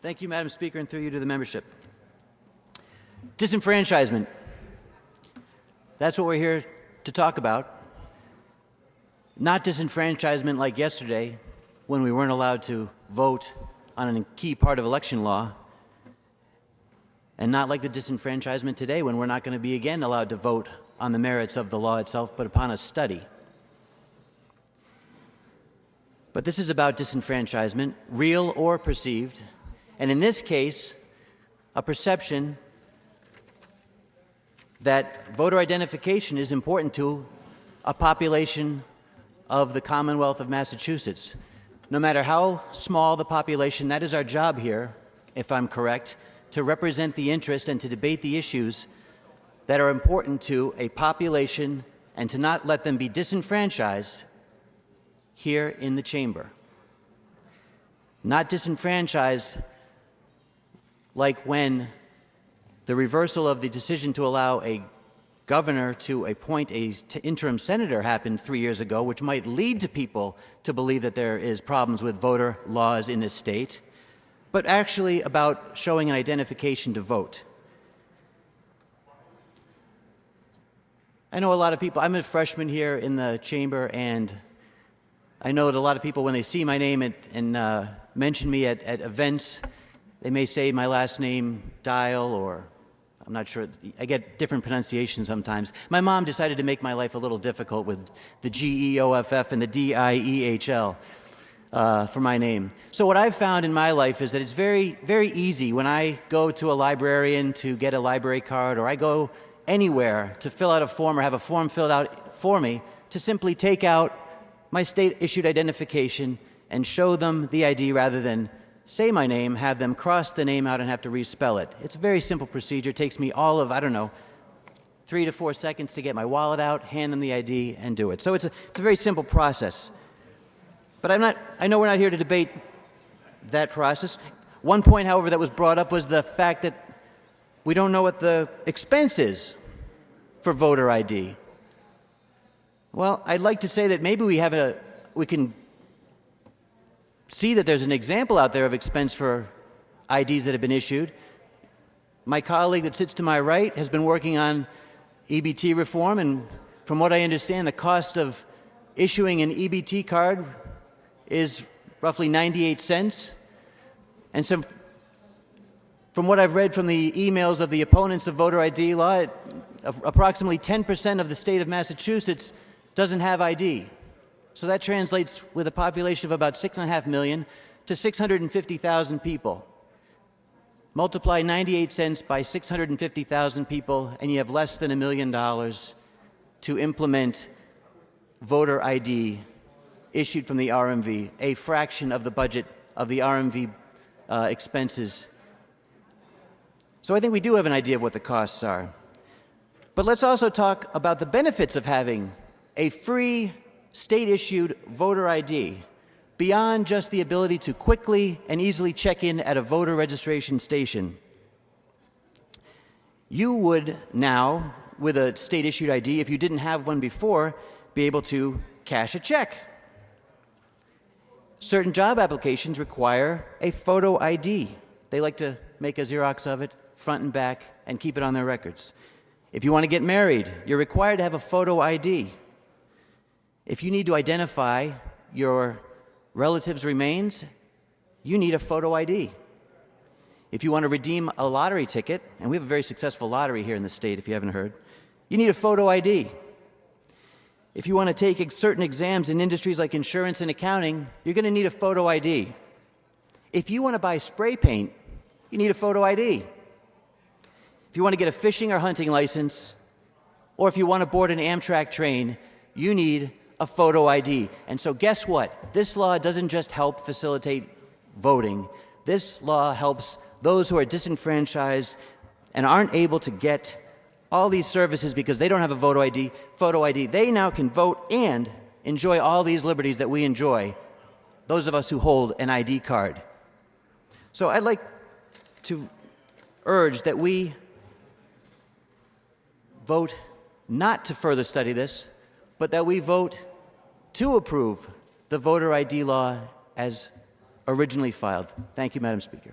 Thank you, Madam Speaker, and through you to the membership. Disenfranchisement. That's what we're here to talk about. Not disenfranchisement like yesterday when we weren't allowed to vote on a key part of election law, and not like the disenfranchisement today when we're not going to be again allowed to vote on the merits of the law itself, but upon a study. But this is about disenfranchisement, real or perceived, and in this case, a perception that voter identification is important to a population of the Commonwealth of Massachusetts. No matter how small the population, that is our job here, if I'm correct, to represent the interest and to debate the issues that are important to a population and to not let them be disenfranchised here in the chamber. Not disenfranchised like when the reversal of the decision to allow a governor to appoint an interim senator happened 3 years ago, which might lead to people to believe that there is problems with voter laws in this state, but actually about showing an identification to vote. I know a lot of people, I'm a freshman here in the chamber, and I know that a lot of people, when they see my name and mention me at events, they may say my last name, Diehl, or I'm not sure. I get different pronunciations sometimes. My mom decided to make my life a little difficult with the Geoff and the Diehl for my name. So what I've found in my life is that it's very, very easy when I go to a librarian to get a library card, or I go anywhere to fill out a form or have a form filled out for me, to simply take out my state-issued identification and show them the ID rather than say my name, have them cross the name out and have to respell it. It's a very simple procedure. It takes me all of, 3 to 4 seconds to get my wallet out, hand them the ID, and do it. So it's a very simple process. But I know we're not here to debate that process. One point, however, that was brought up was the fact that we don't know what the expense is for voter ID. Well, I'd like to say that maybe we can see that there's an example out there of expense for IDs that have been issued. My colleague that sits to my right has been working on EBT reform, and from what I understand, the cost of issuing an EBT card is roughly 98 cents. And so, from what I've read from the emails of the opponents of voter ID law, approximately 10% of the state of Massachusetts doesn't have ID. So that translates, with a population of about 6.5 million, to 650,000 people. Multiply 98 cents by 650,000 people, and you have less than $1 million to implement voter ID issued from the RMV, a fraction of the budget of the RMV expenses. So I think we do have an idea of what the costs are. But let's also talk about the benefits of having a free state-issued voter ID, beyond just the ability to quickly and easily check in at a voter registration station. You would now, with a state-issued ID, if you didn't have one before, be able to cash a check. Certain job applications require a photo ID. They like to make a Xerox of it, front and back, and keep it on their records. If you want to get married, you're required to have a photo ID. If you need to identify your relative's remains, you need a photo ID. If you want to redeem a lottery ticket, and we have a very successful lottery here in the state if you haven't heard, you need a photo ID. If you want to take certain exams in industries like insurance and accounting, you're going to need a photo ID. If you want to buy spray paint, you need a photo ID. If you want to get a fishing or hunting license, or if you want to board an Amtrak train, you need a photo ID. And so guess what? This law doesn't just help facilitate voting. This law helps those who are disenfranchised and aren't able to get all these services because they don't have a photo ID. They now can vote and enjoy all these liberties that we enjoy, those of us who hold an ID card. So I'd like to urge that we vote not to further study this, but that we vote to approve the voter ID law as originally filed. Thank you, Madam Speaker.